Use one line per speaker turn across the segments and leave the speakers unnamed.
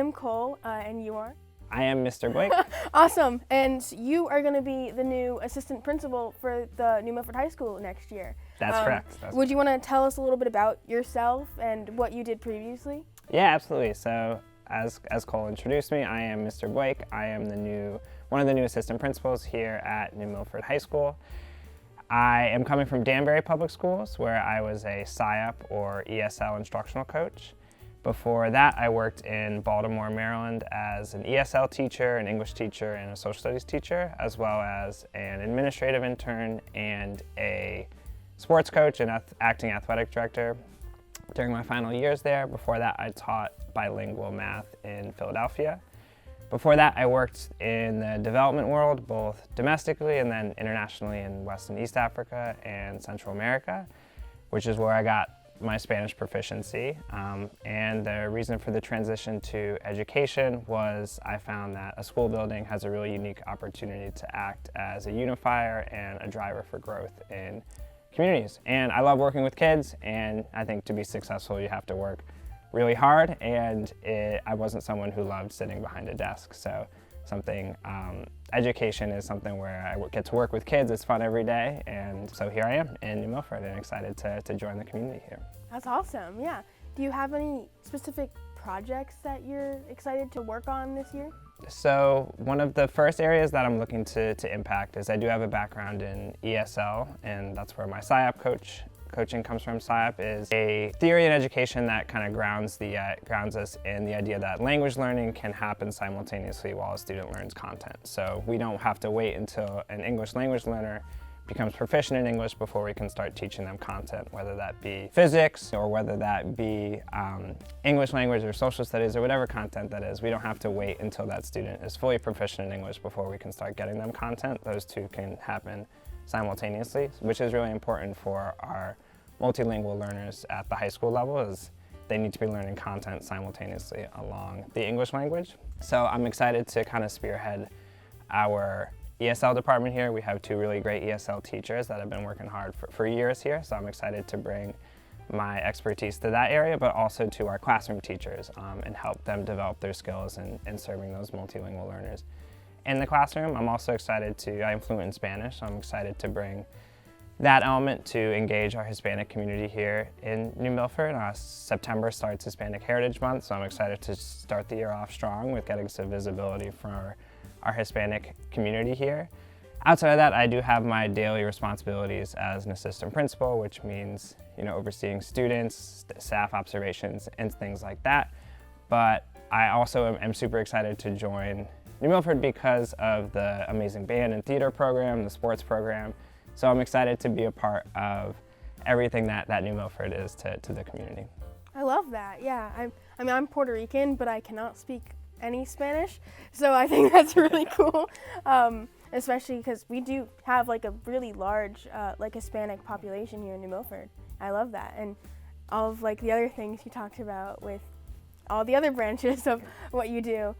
I'm Cole, and you are?
I am Mr. Blake.
Awesome. And you are going to be the new assistant principal for the New Milford High School next year.
That's correct.
Would you want to tell us a little bit about yourself and what you did previously?
Yeah, absolutely. So as Cole introduced me, I am Mr. Blake. I am one of the new assistant principals here at New Milford High School. I am coming from Danbury Public Schools, where I was a SIOP or ESL instructional coach. Before that, I worked in Baltimore, Maryland as an ESL teacher, an English teacher, and a social studies teacher, as well as an administrative intern and a sports coach and acting athletic director during my final years there. Before that, I taught bilingual math in Philadelphia. Before that, I worked in the development world, both domestically and then internationally in West and East Africa and Central America, which is where I got my Spanish proficiency. And the reason for the transition to education was I found that a school building has a really unique opportunity to act as a unifier and a driver for growth in communities. And I love working with kids, and I think to be successful you have to work really hard, and I wasn't someone who loved sitting behind a desk. So education is something where I get to work with kids. It's fun every day, and so here I am in New Milford and excited to join the community here.
That's awesome, yeah. Do you have any specific projects that you're excited to work on this year?
So one of the first areas that I'm looking to impact is I do have a background in ESL, and that's where my SIOP coaching comes from. SIOP is a theory in education that kind of grounds us in the idea that language learning can happen simultaneously while a student learns content. So we don't have to wait until an English language learner becomes proficient in English before we can start teaching them content, whether that be physics or whether that be English language or social studies or whatever content that is. We don't have to wait until that student is fully proficient in English before we can start getting them content. Those two can happen simultaneously, which is really important for our multilingual learners at the high school level, is they need to be learning content simultaneously along the English language. So I'm excited to kind of spearhead our ESL department here. We have two really great ESL teachers that have been working hard for years here, so I'm excited to bring my expertise to that area, but also to our classroom teachers and help them develop their skills in serving those multilingual learners in the classroom. I'm also excited I'm fluent in Spanish, so I'm excited to bring that element to engage our Hispanic community here in New Milford. September starts Hispanic Heritage Month, so I'm excited to start the year off strong with getting some visibility for our Hispanic community here. Outside of that, I do have my daily responsibilities as an assistant principal, which means overseeing students, staff observations, and things like that. But I also am super excited to join New Milford because of the amazing band and theater program, the sports program. So I'm excited to be a part of everything that New Milford is to the community.
I love that, yeah. I'm Puerto Rican, but I cannot speak any Spanish, so I think that's really cool, especially because we do have like a really large Hispanic population here in New Milford. I love that, and all of the other things you talked about with all the other branches of what you do.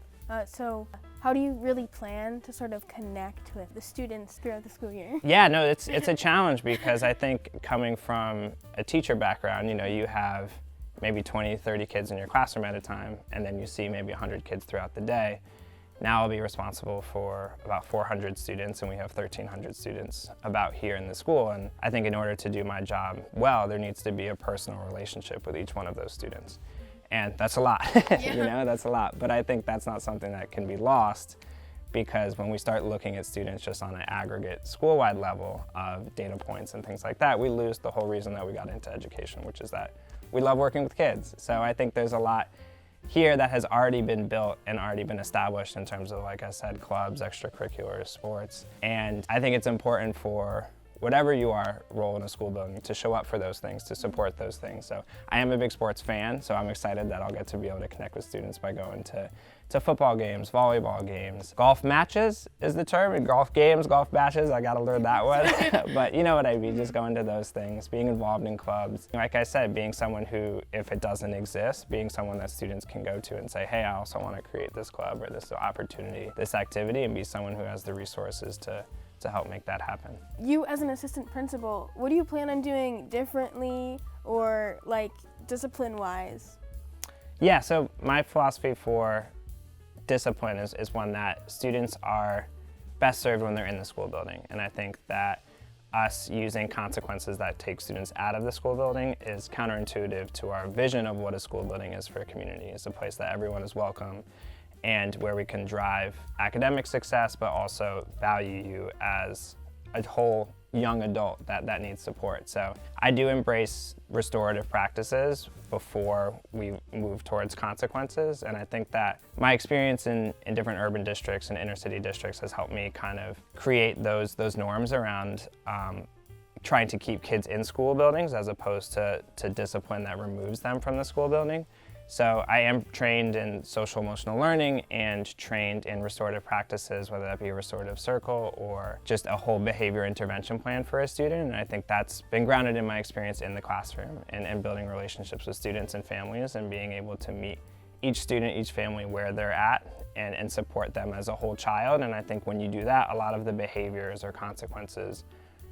So how do you really plan to sort of connect with the students throughout the school year?
Yeah, no, it's a challenge because I think coming from a teacher background, you have maybe 20, 30 kids in your classroom at a time, and then you see maybe 100 kids throughout the day. Now I'll be responsible for about 400 students, and we have 1,300 students about here in the school. And I think in order to do my job well, there needs to be a personal relationship with each one of those students. And that's a lot,
Yeah.
That's a lot. But I think that's not something that can be lost, because when we start looking at students just on an aggregate school-wide level of data points and things like that, we lose the whole reason that we got into education, which is that we love working with kids. So I think there's a lot here that has already been built and already been established in terms of, like I said, clubs, extracurriculars, sports. And I think it's important for whatever you are role in a school building to show up for those things, to support those things. So I am a big sports fan, so I'm excited that I'll get to be able to connect with students by going to football games, volleyball games. Golf matches is the term, and golf games, golf matches, I gotta learn that one. But you know what I mean, just going to those things, being involved in clubs. Like I said, being someone who, if it doesn't exist, being someone that students can go to and say, hey, I also wanna create this club or this opportunity, this activity, and be someone who has the resources to help make that happen.
You as an assistant principal, what do you plan on doing differently or discipline-wise?
Yeah, so my philosophy for discipline is one that students are best served when they're in the school building. And I think that us using consequences that take students out of the school building is counterintuitive to our vision of what a school building is for a community. It's a place that everyone is welcome and where we can drive academic success, but also value you as a whole young adult that needs support. So I do embrace restorative practices before we move towards consequences. And I think that my experience in different urban districts and inner city districts has helped me kind of create those norms around trying to keep kids in school buildings as opposed to discipline that removes them from the school building. So I am trained in social emotional learning and trained in restorative practices, whether that be a restorative circle or just a whole behavior intervention plan for a student. And I think that's been grounded in my experience in the classroom and building relationships with students and families and being able to meet each student, each family where they're at and support them as a whole child. And I think when you do that, a lot of the behaviors or consequences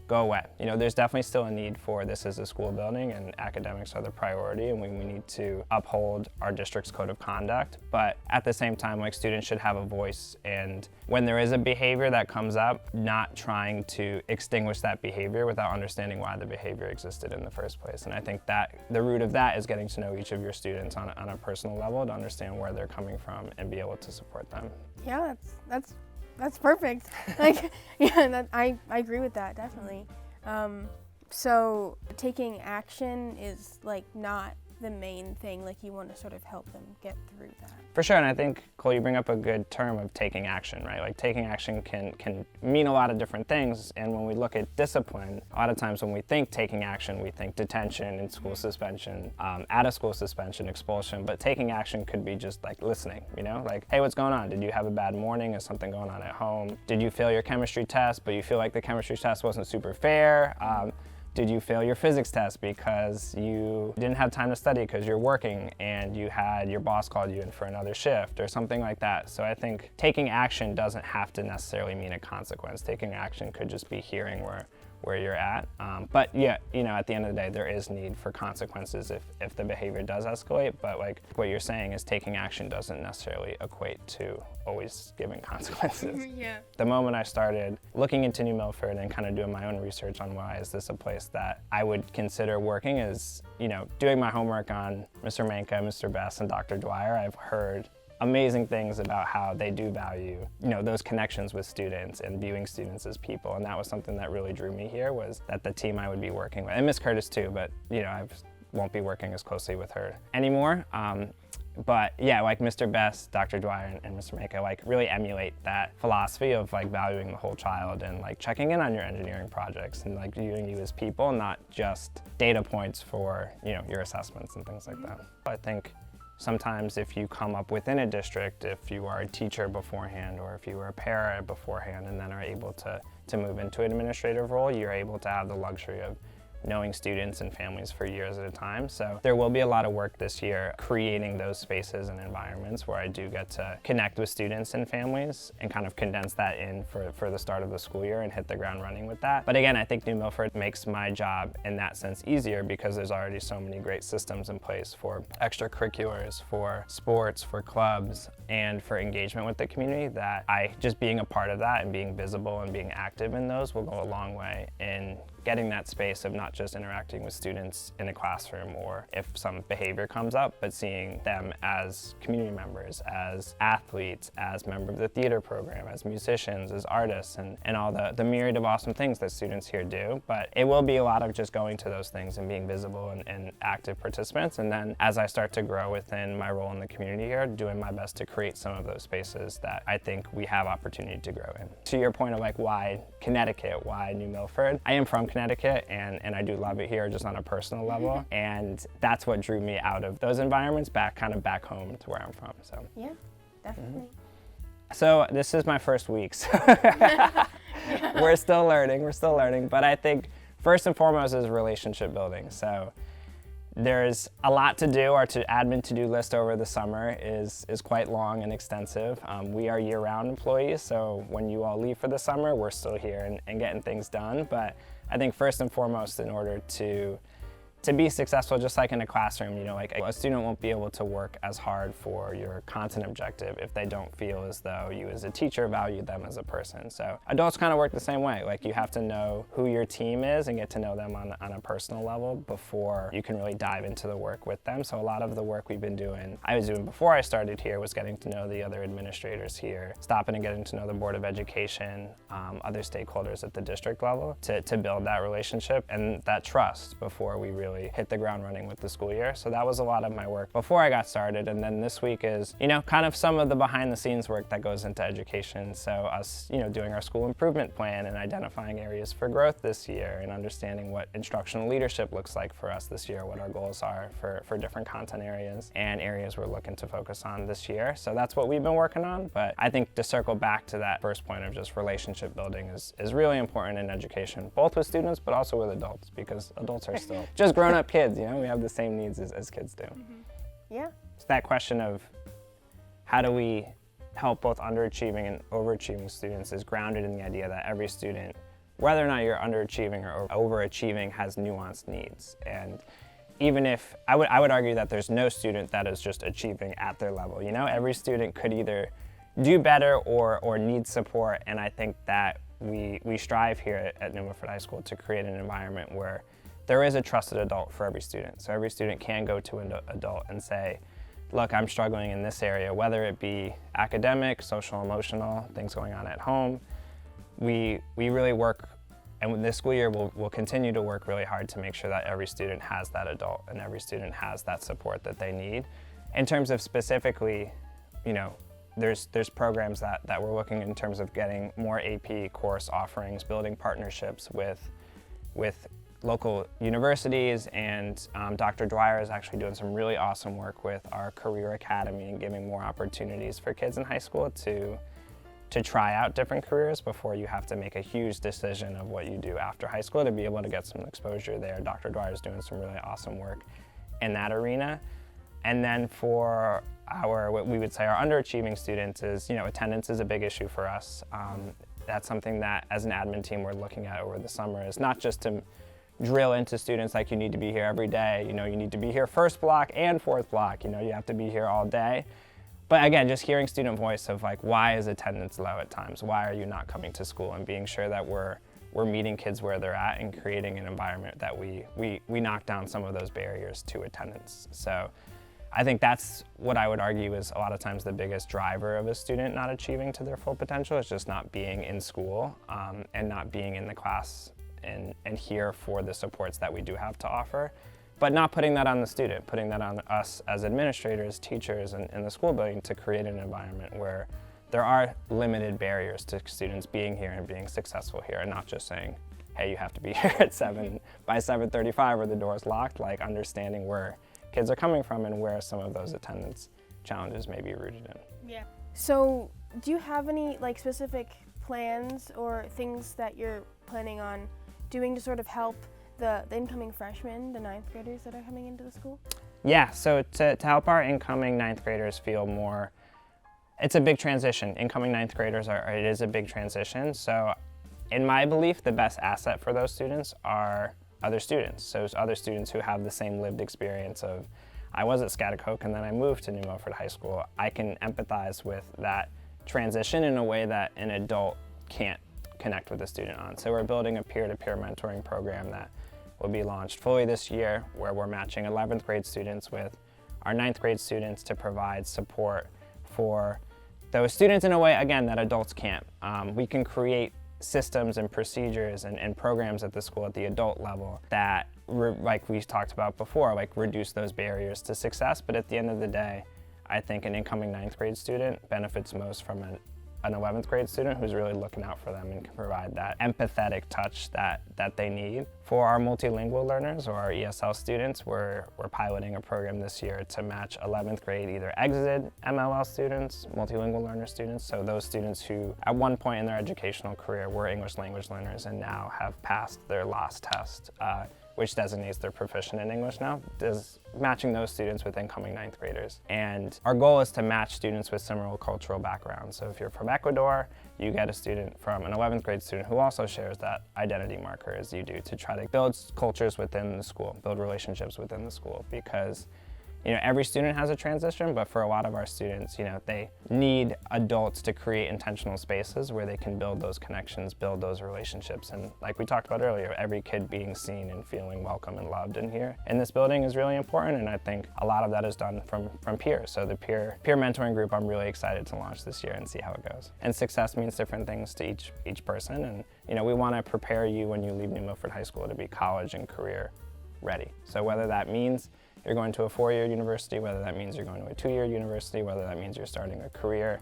go away. You know, there's definitely still a need for this as a school building and academics are the priority and we need to uphold our district's code of conduct. But at the same time, like students should have a voice and when there is a behavior that comes up, not trying to extinguish that behavior without understanding why the behavior existed in the first place. And I think that the root of that is getting to know each of your students on a personal level to understand where they're coming from and be able to support them.
Yeah, that's perfect. Like, yeah, I agree with that, definitely. So taking action is like not the main thing, like you want to sort of help them get through that.
For sure, and I think, Cole, you bring up a good term of taking action, right? Like taking action can mean a lot of different things, and when we look at discipline, a lot of times when we think taking action, we think detention and school suspension, out of school suspension, expulsion, but taking action could be just like listening, you know? Like, hey, what's going on? Did you have a bad morning? Is something going on at home? Did you fail your chemistry test, but you feel like the chemistry test wasn't super fair? Did you fail your physics test because you didn't have time to study because you're working and you had your boss called you in for another shift or something like that? So I think taking action doesn't have to necessarily mean a consequence. Taking action could just be hearing where you're at. But yeah, you know, at the end of the day, there is need for consequences if the behavior does escalate. But like what you're saying is taking action doesn't necessarily equate to always giving consequences.
Yeah.
The moment I started looking into New Milford and kind of doing my own research on why is this a place that I would consider working is, you know, doing my homework on Mr. Manka, Mr. Best, and Dr. Dwyer, I've heard amazing things about how they do value, you know, those connections with students and viewing students as people. And that was something that really drew me here, was that the team I would be working with, and Miss Curtis too, but you know, I won't be working as closely with her anymore. But yeah, like Mr. Best, Dr. Dwyer, and Mr. Manka like really emulate that philosophy of like valuing the whole child and like checking in on your engineering projects and like viewing you as people, not just data points for, you know, your assessments and things like that. I think sometimes if you come up within a district, if you are a teacher beforehand or if you were a para beforehand and then are able to move into an administrative role, you're able to have the luxury of knowing students and families for years at a time. So there will be a lot of work this year creating those spaces and environments where I do get to connect with students and families and kind of condense that in for the start of the school year and hit the ground running with that. But again, I think New Milford makes my job in that sense easier because there's already so many great systems in place for extracurriculars, for sports, for clubs, and for engagement with the community that just being a part of that and being visible and being active in those will go a long way in getting that space of not just interacting with students in a classroom or if some behavior comes up, but seeing them as community members, as athletes, as members of the theater program, as musicians, as artists, and all the myriad of awesome things that students here do. But it will be a lot of just going to those things and being visible and active participants. And then as I start to grow within my role in the community here, doing my best to create some of those spaces that I think we have opportunity to grow in. To your point of like why Connecticut, why New Milford, I am from Connecticut and I do love it here just on a personal level. And that's what drew me out of those environments back home to where I'm from. So
yeah, definitely.
So this is my first week, so we're still learning, but I think first and foremost is relationship building. So there's a lot to do. Our admin to-do list over the summer is quite long and extensive. We are year-round employees, so when you all leave for the summer, we're still here and getting things done. But I think first and foremost, in order to to be successful, just like in a classroom, like a student won't be able to work as hard for your content objective if they don't feel as though you as a teacher value them as a person. So adults kind of work the same way. Like, you have to know who your team is and get to know them on a personal level before you can really dive into the work with them. So a lot of the work I was doing before I started here was getting to know the other administrators here, stopping and getting to know the Board of Education, other stakeholders at the district level to build that relationship and that trust before we really hit the ground running with the school year. So that was a lot of my work before I got started. And then this week is, kind of some of the behind the scenes work that goes into education. So us, doing our school improvement plan and identifying areas for growth this year and understanding what instructional leadership looks like for us this year, what our goals are for different content areas and areas we're looking to focus on this year. So that's what we've been working on. But I think to circle back to that first point of just relationship building is really important in education, both with students, but also with adults, because adults are still just grown-up kids, we have the same needs as kids do.
Yeah.
It's that question of how do we help both underachieving and overachieving students is grounded in the idea that every student, whether or not you're underachieving or overachieving, has nuanced needs. And even if, I would argue that there's no student that is just achieving at their level. Every student could either do better or need support, and I think that we strive here at New Milford High School to create an environment where there is a trusted adult for every student. So every student can go to an adult and say, look, I'm struggling in this area, whether it be academic, social, emotional, things going on at home. We really work, and this school year we'll continue to work really hard to make sure that every student has that adult and every student has that support that they need. In terms of specifically, there's programs that we're looking in terms of getting more AP course offerings, building partnerships with local universities, and Dr. Dwyer is actually doing some really awesome work with our Career Academy and giving more opportunities for kids in high school to try out different careers before you have to make a huge decision of what you do after high school, to be able to get some exposure there. Dr. Dwyer is doing some really awesome work in that arena. And then for what we would say our underachieving students is, attendance is a big issue for us. That's something that as an admin team we're looking at over the summer, is not just to drill into students like you need to be here every day, you need to be here first block and fourth block, you have to be here all day. But again, just hearing student voice of like, why is attendance low at times? Why are you not coming to school? And being sure that we're meeting kids where they're at and creating an environment that we knock down some of those barriers to attendance. So I think that's what I would argue is a lot of times the biggest driver of a student not achieving to their full potential, is just not being in school and not being in the class and here for the supports that we do have to offer, but not putting that on the student, putting that on us as administrators, teachers, and in the school building to create an environment where there are limited barriers to students being here and being successful here, and not just saying, hey, you have to be here at 7 by 7:35 or the door's locked, like understanding where kids are coming from and where some of those attendance challenges may be rooted in.
Yeah. So do you have any specific plans or things that you're planning on doing to sort of help the incoming freshmen, the 9th graders that are coming into the school?
Yeah, so to help our incoming 9th graders feel more, it's a big transition. Incoming 9th graders it is a big transition. So in my belief, the best asset for those students are other students. So other students who have the same lived experience of, I was at Schaghticoke and then I moved to New Milford High School. I can empathize with that transition in a way that an adult can't connect with a student on. So we're building a peer-to-peer mentoring program that will be launched fully this year, where we're matching 11th grade students with our 9th grade students to provide support for those students in a way, again, that adults can't. We can create systems and procedures and programs at the school at the adult level that, like we talked about before, reduce those barriers to success. But at the end of the day, I think an incoming 9th grade student benefits most from an 11th grade student who's really looking out for them and can provide that empathetic touch that they need. For our multilingual learners or our ESL students, we're piloting a program this year to match 11th grade either exited MLL students, multilingual learner students, so those students who at one point in their educational career were English language learners and now have passed their LAS test, which designates they're proficient in English now, is matching those students with incoming 9th graders. And our goal is to match students with similar cultural backgrounds. So if you're from Ecuador, you get a student from an 11th grade student who also shares that identity marker as you do, to try to build cultures within the school, build relationships within the school, because every student has a transition, but for a lot of our students, they need adults to create intentional spaces where they can build those connections, build those relationships. And like we talked about earlier, every kid being seen and feeling welcome and loved in here. In this building is really important, and I think a lot of that is done from peers. So the peer mentoring group, I'm really excited to launch this year and see how it goes. And success means different things to each person, and we want to prepare you when you leave New Milford High School to be college and career ready. So whether that means you're going to a 4-year university, whether that means you're going to a 2-year university, whether that means you're starting a career,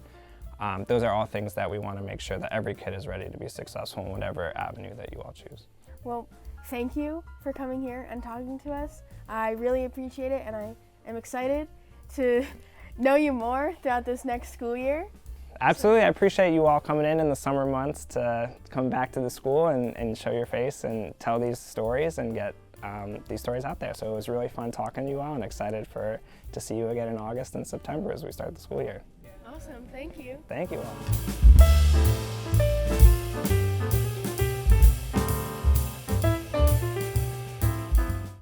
those are all things that we want to make sure that every kid is ready to be successful in whatever avenue that you all choose.
Well, thank you for coming here and talking to us. I really appreciate it, and I am excited to know you more throughout this next school year.
Absolutely, I appreciate you all coming in the summer months to come back to the school and show your face and tell these stories and get these stories out there. So it was really fun talking to you all, and excited to see you again in August and September as we start the school year.
Awesome, thank you.
Thank you all.